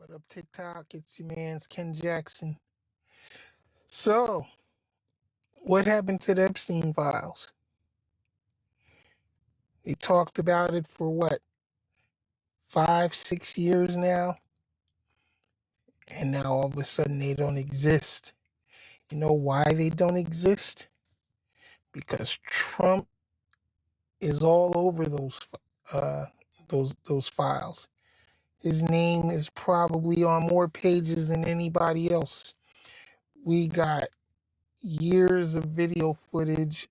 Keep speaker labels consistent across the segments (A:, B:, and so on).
A: What up, TikTok? It's your man's Ken Jackson. So, what happened to the Epstein files? They talked about it for what, 5, 6 years now? And now all of a sudden they don't exist. You know why they don't exist? Because Trump is all over uh those files. His name is probably on more pages than anybody else. We got years of video footage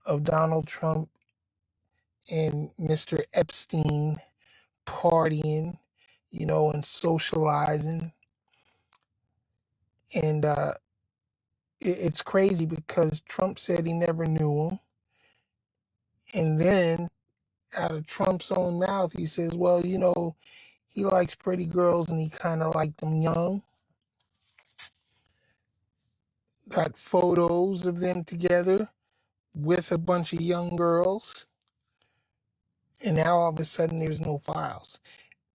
A: of Donald Trump and Mr. Epstein partying, and socializing. And it's crazy because Trump said he never knew him. And then out of Trump's own mouth, he says, well, he likes pretty girls and he kind of liked them young. Got photos of them together with a bunch of young girls. And now all of a sudden there's no files.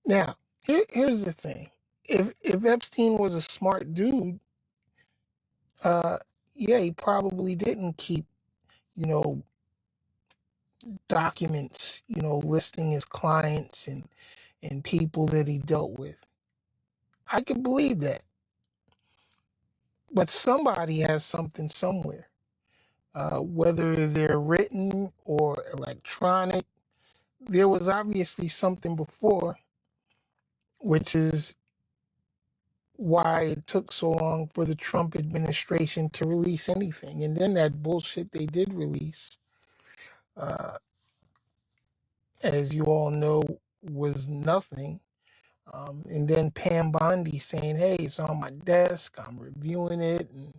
A: Now, here's the thing. If Epstein was a smart dude, uh, yeah, he probably didn't keep, you know, documents, listing his clients and people that he dealt with. I could believe that. But somebody has something somewhere, whether they're written or electronic. There was obviously something before, which is why it took so long for the Trump administration to release anything. And then that bullshit they did release, uh, as you all know, was nothing. And then Pam Bondi saying, hey, it's on my desk, I'm reviewing it, and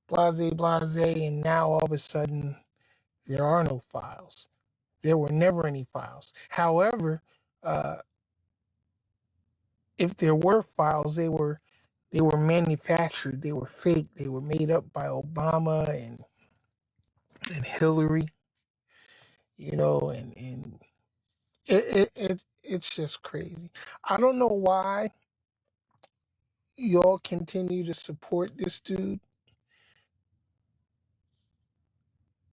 A: blase, blase. And now all of a sudden, there are no files. There were never any files. However, uh, if there were files, they were manufactured, they were fake, they were made up by Obama and Hillary, and it's just crazy. I don't know why y'all continue to support this dude.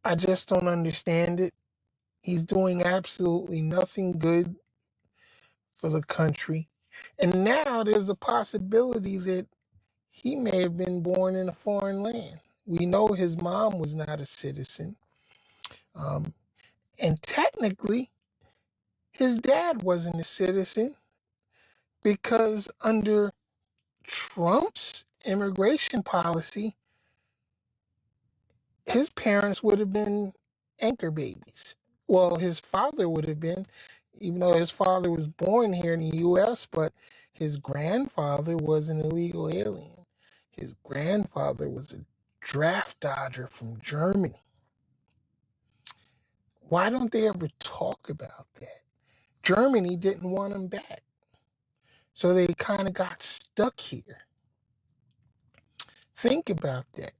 A: I just don't understand it. He's doing absolutely nothing good for the country. And now there's a possibility that he may have been born in a foreign land. We know his mom was not a citizen. Um, and technically, his dad wasn't a citizen because under Trump's immigration policy, his parents would have been anchor babies. Well, his father would have been, even though his father was born here in the U.S., but his grandfather was an illegal alien. His grandfather was a draft dodger from Germany. Why don't they ever talk about that? Germany didn't want him back. So they kind of got stuck here. Think about that.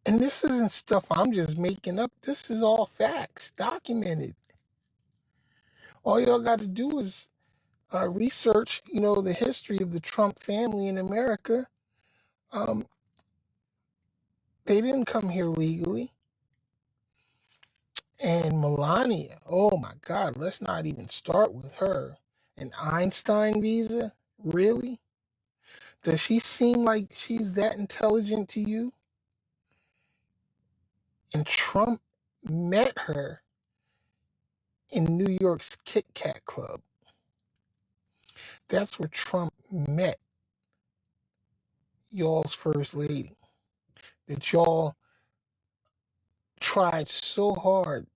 A: And this isn't stuff I'm just making up. This is all facts, documented. All y'all got to do is research, the history of the Trump family in America. Um, they didn't come here legally. And Melania, oh my God, let's not even start with her. An Einstein visa? Really? Does she seem like she's that intelligent to you? And Trump met her in New York's Kit Kat Club. That's where Trump met y'all's first lady. That y'all tried so hard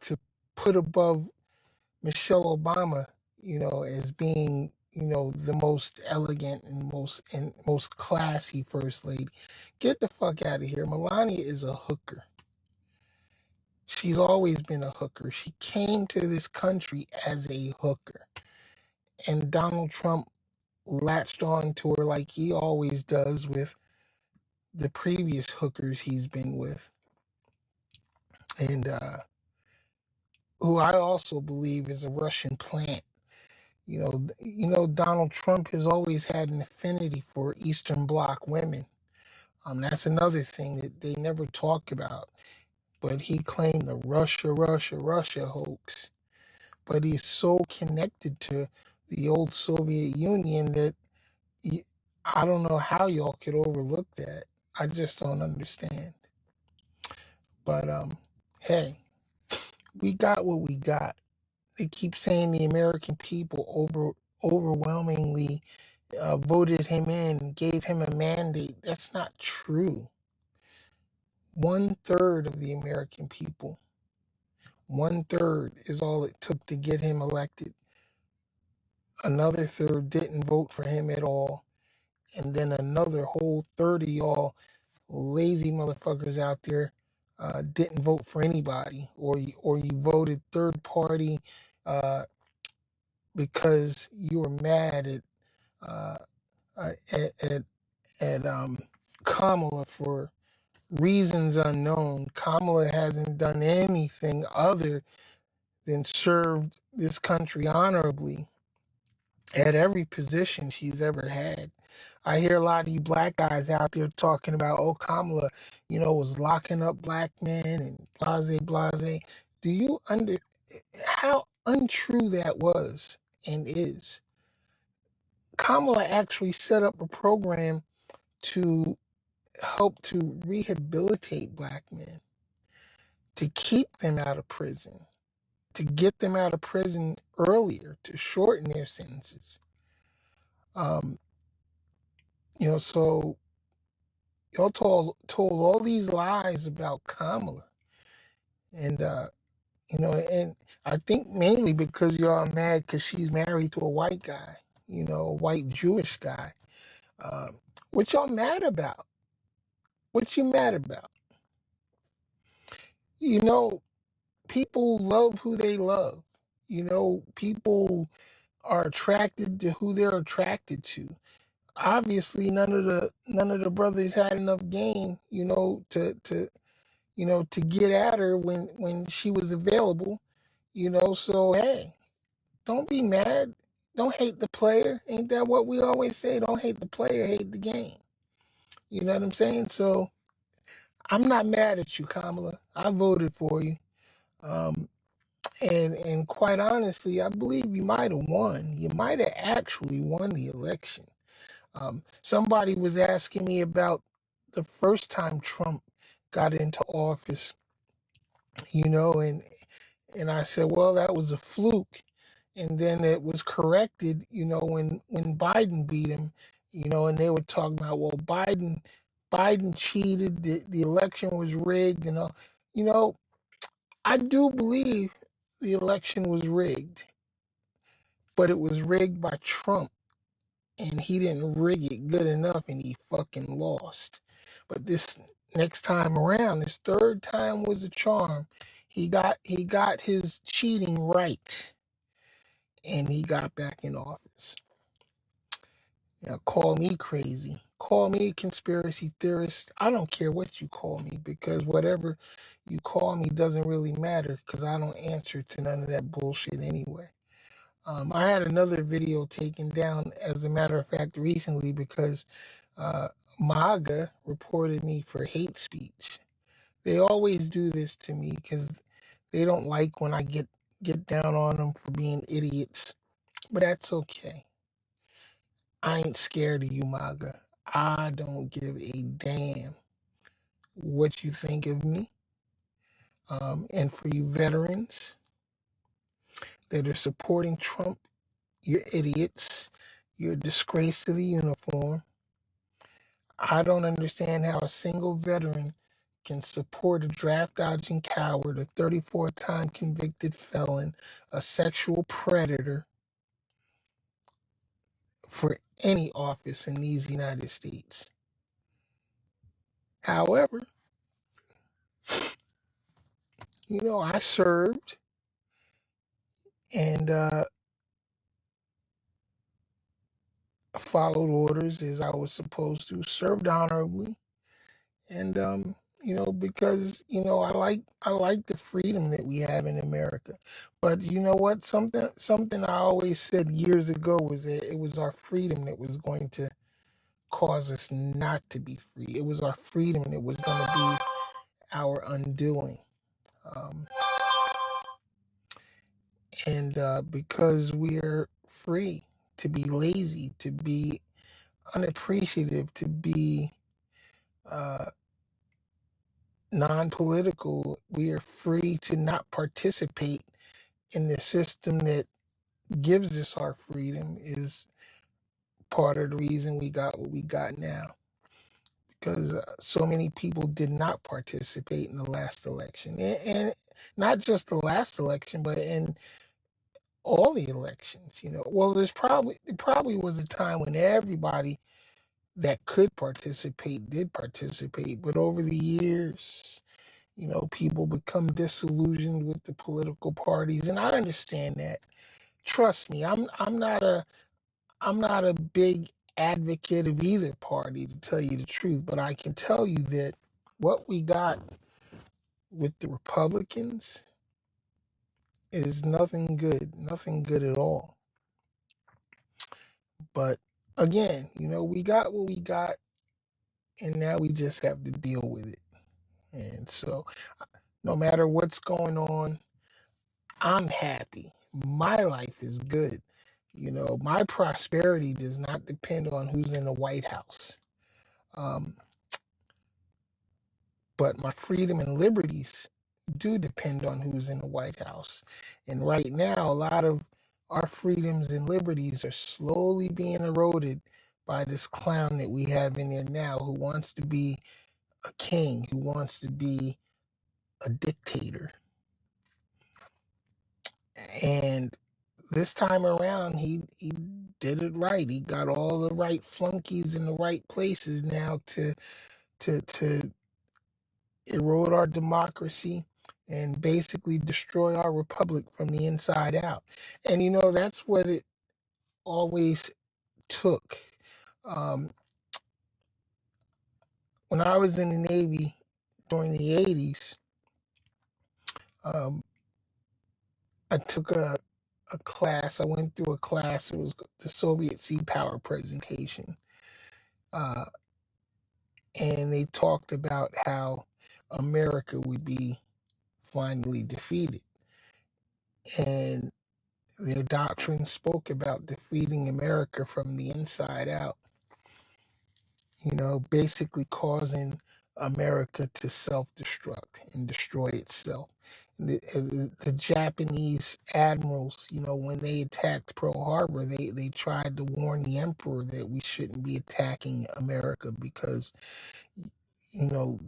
A: to put above Michelle Obama, as being, the most elegant and most classy first lady. Get the fuck out of here. Melania is a hooker. She's always been a hooker. She came to this country as a hooker. And Donald Trump latched on to her like he always does with the previous hookers he's been with. And who I also believe is a Russian plant. Donald Trump has always had an affinity for Eastern Bloc women. That's another thing that they never talk about. But he claimed the Russia hoax. But he's so connected to the old Soviet Union that I don't know how y'all could overlook that. I just don't understand. But hey, we got what we got. They keep saying the American people overwhelmingly voted him in, gave him a mandate. That's not true. 1/3 of the American people, 1/3 is all it took to get him elected. Another third didn't vote for him at all. And then another whole 30 y'all lazy motherfuckers out there didn't vote for anybody, or you voted third party uh, because you were mad uh, at Kamala for reasons unknown. Kamala hasn't done anything other than served this country honorably at every position she's ever had. I hear a lot of you black guys out there talking about, oh, Kamala, was locking up black men and blase, blase. Do you how untrue that was and is? Kamala actually set up a program to help to rehabilitate black men, to keep them out of prison, to get them out of prison earlier, to shorten their sentences. Um, so y'all told all these lies about Kamala, and and I think mainly because y'all mad because she's married to a white guy, a white Jewish guy. What y'all mad about? What you mad about? You know, people love who they love. People are attracted to who they're attracted to. Obviously, none of the brothers had enough game, to get at her when she was available, So hey, don't be mad. Don't hate the player. Ain't that what we always say? Don't hate the player, hate the game. You know what I'm saying? So I'm not mad at you, Kamala. I voted for you. Um, and quite honestly, I believe you might have won. You might have actually won the election. Somebody was asking me about the first time Trump got into office, and I said, well, that was a fluke. And then it was corrected, when Biden beat him, and they were talking about, well, Biden cheated, the election was rigged, and all. You know, I do believe the election was rigged, but it was rigged by Trump, and he didn't rig it good enough, and he fucking lost. But this next time around, this third time was a charm. He got his cheating right, and he got back in office. Call me crazy. Call me a conspiracy theorist. I don't care what you call me, because whatever you call me doesn't really matter, because I don't answer to none of that bullshit anyway. I had another video taken down, as a matter of fact, recently, because uh, MAGA reported me for hate speech. They always do this to me because they don't like when I get down on them for being idiots. But that's okay. I ain't scared of you, MAGA. I don't give a damn what you think of me. And for you veterans that are supporting Trump, you're idiots. You're a disgrace to the uniform. I don't understand how a single veteran can support a draft dodging coward, a 34-time convicted felon, a sexual predator for any office in these United States. However, I served, and followed orders as I was supposed to, served honorably, and because I like the freedom that we have in America. But you know what? Something I always said years ago was that it was our freedom that was going to cause us not to be free. It was our freedom that was going to be our undoing. Um, and because we're free to be lazy, to be unappreciative, to be uh, non-political, we are free to not participate in the system that gives us our freedom, is part of the reason we got what we got now. Because so many people did not participate in the last election, and not just the last election, but in all the elections. Well, there probably was a time when everybody that could participate did participate, but over the years, people become disillusioned with the political parties, and I understand that. Trust me, I'm not a big advocate of either party, to tell you the truth, but I can tell you that what we got with the Republicans is nothing good at all. But again, we got what we got, and now we just have to deal with it. And so, no matter what's going on, I'm happy. My life is good. My prosperity does not depend on who's in the White House. Um, but my freedom and liberties do depend on who's in the White House. And right now, a lot of our freedoms and liberties are slowly being eroded by this clown that we have in there now, who wants to be a king, who wants to be a dictator. And this time around, he did it right. He got all the right flunkies in the right places now to erode our democracy and basically destroy our republic from the inside out. And that's what it always took. Um, when I was in the Navy during the 80s, um, I took a class. I went through a class. It was the Soviet Sea Power presentation. Uh, and they talked about how America would be finally defeated. And their doctrine spoke about defeating America from the inside out, basically causing America to self destruct and destroy itself. The Japanese admirals, when they attacked Pearl Harbor, they tried to warn the emperor that we shouldn't be attacking America because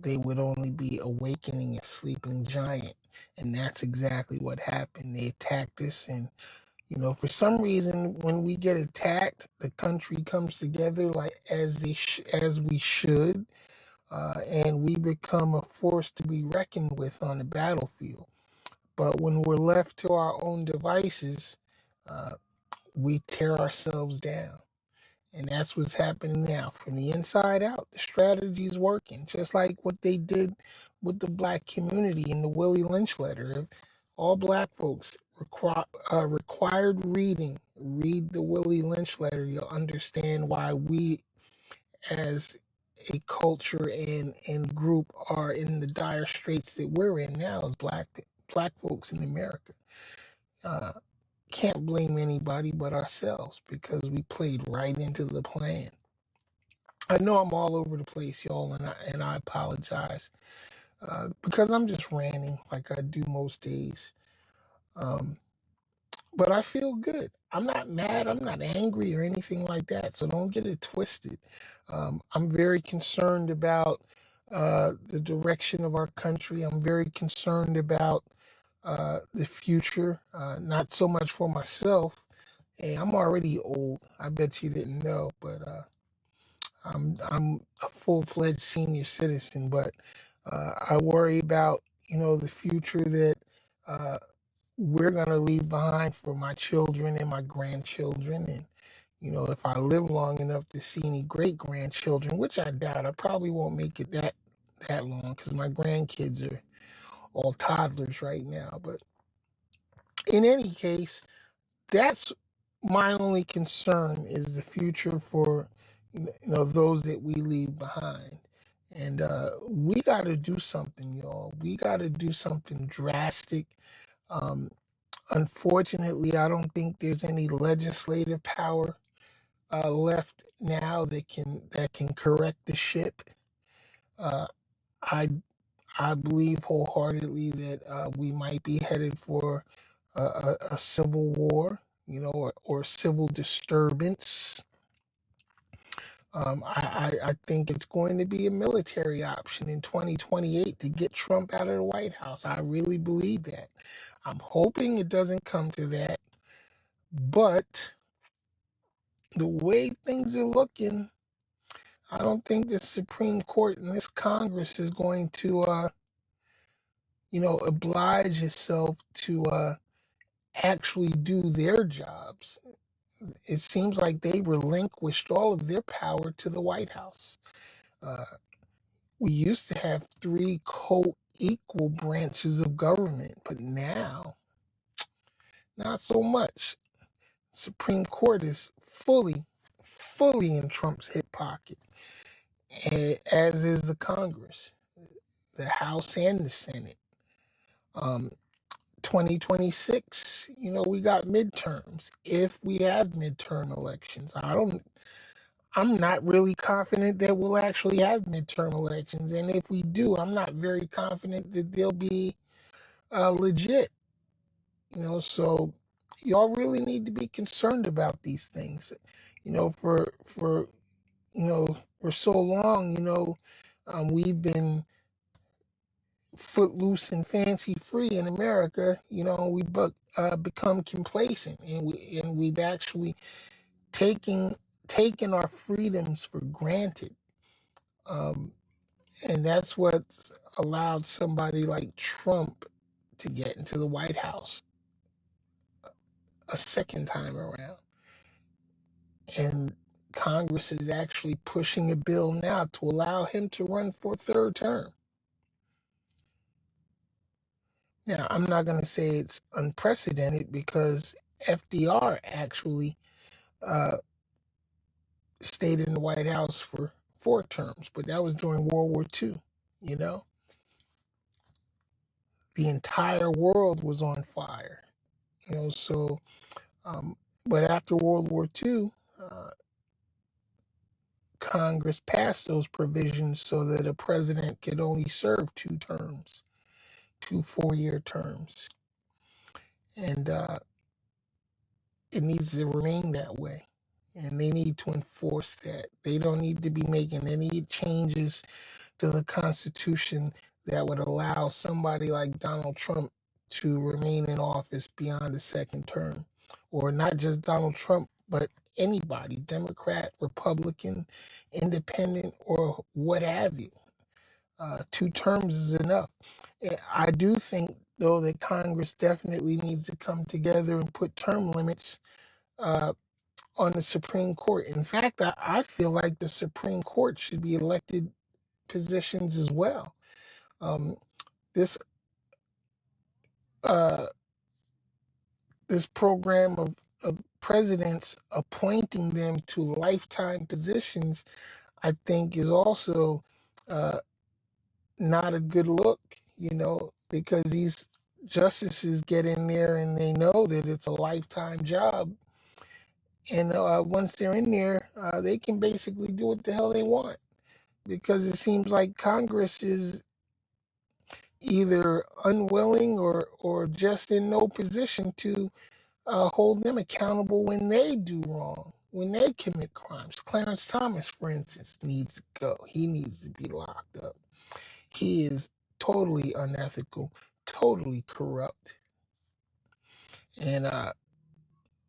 A: they would only be awakening a sleeping giant. And that's exactly what happened. They attacked us, and for some reason, when we get attacked, the country comes together like as we should, and we become a force to be reckoned with on the battlefield. But when we're left to our own devices, uh, we tear ourselves down. And that's what's happening now. From the inside out, the strategy is working, just like what they did with the black community in the Willie Lynch letter. If all black folks required read the Willie Lynch letter, you'll understand why we as a culture and group are in the dire straits that we're in now as black folks in America. Uh, can't blame anybody but ourselves because we played right into the plan. I know I'm all over the place, y'all, and I apologize because I'm just ranting like I do most days. Um, but I feel good. I'm not mad. I'm not angry or anything like that. So don't get it twisted. I'm very concerned about the direction of our country. I'm very concerned about the future. Not so much for myself. Hey, I'm already old. I bet you didn't know, but I'm a full-fledged senior citizen. But I worry about the future that uh, we're gonna leave behind for my children and my grandchildren. And if I live long enough to see any great grandchildren, which I doubt, I probably won't make it that long because my grandkids are all toddlers right now. But in any case, that's my only concern is the future for those that we leave behind. And we got to do something, y'all. We got to do something drastic. Um, Unfortunately, I don't think there's any legislative power left now that can correct the ship. Uh, I I believe wholeheartedly that we might be headed for a civil war, or civil disturbance. I think it's going to be a military option in 2028 to get Trump out of the White House. I really believe that. I'm hoping it doesn't come to that, but the way things are looking, I don't think the Supreme Court and this Congress is going to, oblige itself to actually do their jobs. It seems like they relinquished all of their power to the White House. Uh, we used to have three co-equal branches of government, but now, not so much. Supreme Court is fully in Trump's hip pocket, as is the Congress, the House and the Senate. Um, 2026, we got midterms. If we have midterm elections, I'm not really confident that we'll actually have midterm elections. And if we do, I'm not very confident that they'll be legit. So y'all really need to be concerned about these things. For for so long, we've been footloose and fancy free in America. Become complacent, and we've actually taken taken our freedoms for granted. Um, and that's what's allowed somebody like Trump to get into the White House a second time around. And Congress is actually pushing a bill now to allow him to run for a third term. Now, I'm not going to say it's unprecedented because FDR actually uh, stayed in the White House for 4 terms, but that was during World War II. You know, the entire world was on fire. So, um, but after World War II, Congress passed those provisions so that a president could only serve 2 terms, 2 4-year terms. And it needs to remain that way. And they need to enforce that. They don't need to be making any changes to the Constitution that would allow somebody like Donald Trump to remain in office beyond the second term. Or not just Donald Trump, but anybody, Democrat, Republican, Independent, or what have you. 2 terms is enough. I do think, though, that Congress definitely needs to come together and put term limits uh, on the Supreme Court. In fact, I feel like the Supreme Court should be elected positions as well. Um, this uh, this program of presidents appointing them to lifetime positions, I think, is also uh, not a good look. Because these justices get in there and they know that it's a lifetime job, and once they're in there, they can basically do what the hell they want. Because it seems like Congress is either unwilling or just in no position to hold them accountable when they do wrong, when they commit crimes. Clarence Thomas, for instance, needs to go. He needs to be locked up. He is totally unethical, totally corrupt. And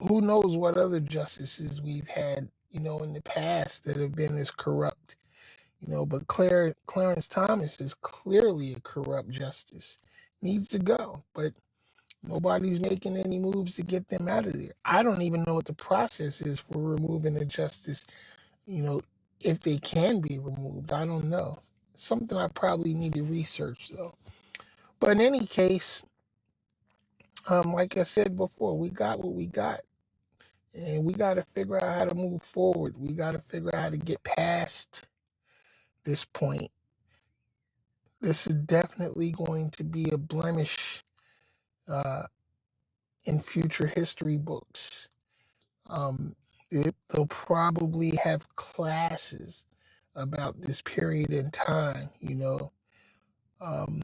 A: who knows what other justices we've had, in the past that have been as corrupt. But Clarence Thomas is clearly a corrupt justice. Needs to go. But nobody's making any moves to get them out of there. I don't even know what the process is for removing a justice, you know, if they can be removed. I don't know. Something I probably need to research though. But in any case, like I said before, we got what we got, and we got to figure out how to move forward. We got to figure out how to get past this point. This is definitely going to be a blemish uh, in future history books. Um, they'll probably have classes about this period in time, um,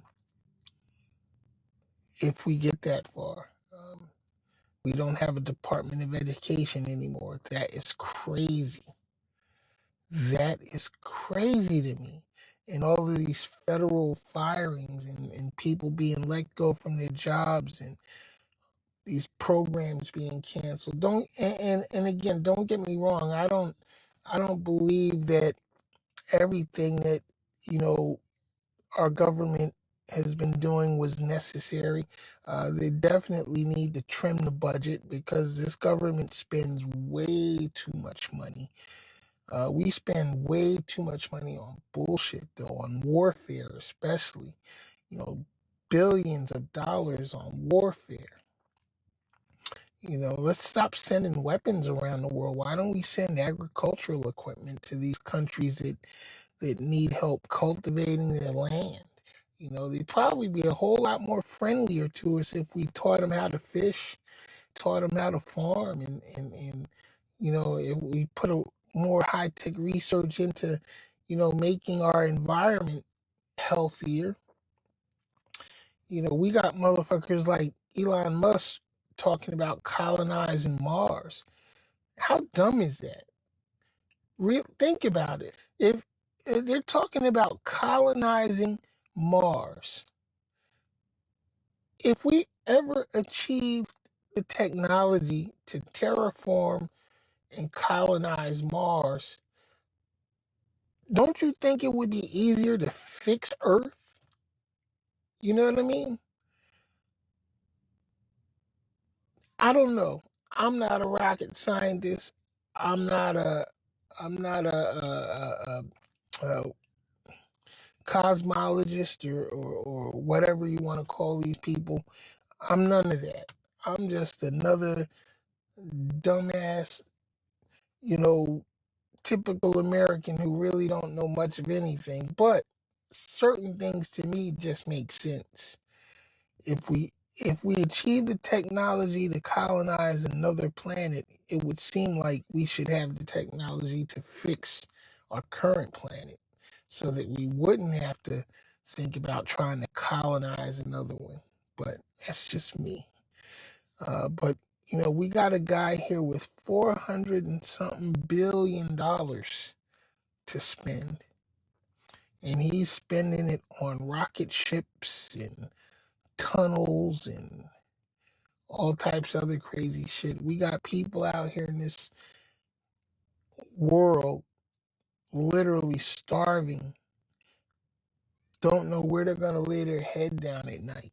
A: if we get that far. We don't have a Department of Education anymore. That is crazy. That is crazy to me. And all of these federal firings and people being let go from their jobs and these programs being canceled. Don't and again, don't get me wrong. I don't believe that everything that you know our government has been doing was necessary. They definitely need to trim the budget because this government spends way too much money. We spend way too much money on bullshit, though, on warfare, especially. Billions of dollars on warfare. Let's stop sending weapons around the world. Why don't we send agricultural equipment to these countries that need help cultivating their land? They'd probably be a whole lot more friendlier to us if we taught them how to fish, taught them how to farm, and if we put a more high-tech research into, making our environment healthier. We got motherfuckers like Elon Musk talking about colonizing Mars. How dumb is that? Think about it. If they're talking about colonizing Mars, if we ever achieved the technology to terraform and colonize Mars, don't you think it would be easier to fix Earth? You know what I mean? I don't know. I'm not a rocket scientist. I'm not a a cosmologist or whatever you want to call these people. I'm none of that. I'm just another dumbass, you know, typical American who really don't know much of anything. But certain things to me just make sense. If we achieve the technology to colonize another planet, it would seem like we should have the technology to fix our current planet so that we wouldn't have to think about trying to colonize another one. But that's just me. But we got a guy here with 400 and something $billion to spend, and he's spending it on rocket ships and tunnels and all types of other crazy shit. We got people out here in this world literally starving, don't know where they're going to lay their head down at night.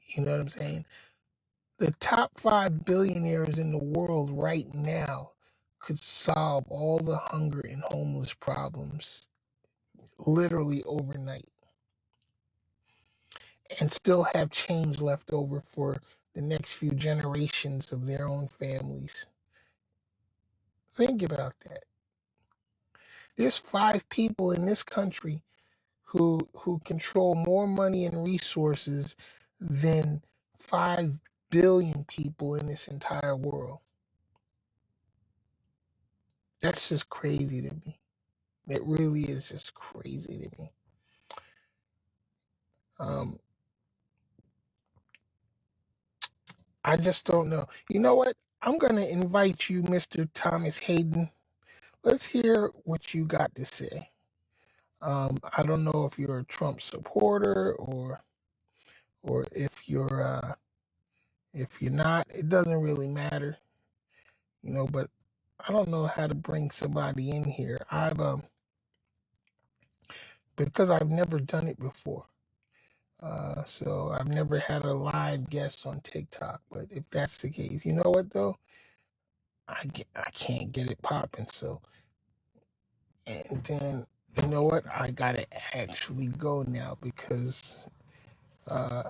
A: You know what I'm saying? The top 5 billionaires in the world right now could solve all the hunger and homeless problems literally overnight and still have change left over for the next few generations of their own families. Think about that. There's 5 people in this country who control more money and resources than 5 billion people in this entire world. That's just crazy to me. It really is just crazy to me. Um, I just don't know. You know what? I'm going to invite you, Mr. Thomas Hayden. Let's hear what you got to say. I don't know if you're a Trump supporter or if you're not. It doesn't really matter, but I don't know how to bring somebody in here. Because I've never done it before. So I've never had a live guest on TikTok. But if that's the case, you know what though? I can't get it popping. So and then you know what? I gotta actually go now because uh,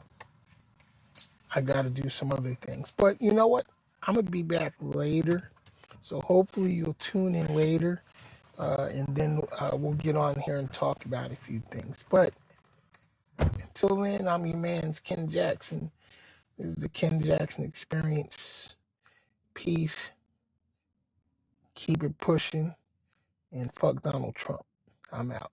A: I gotta do some other things. But you know what? I'm gonna be back later, so hopefully you'll tune in later, and then we'll get on here and talk about a few things. But until then, I'm your man's Ken Jackson. This is the Ken Jackson Experience. Peace. Keep it pushing, and fuck Donald Trump. I'm out.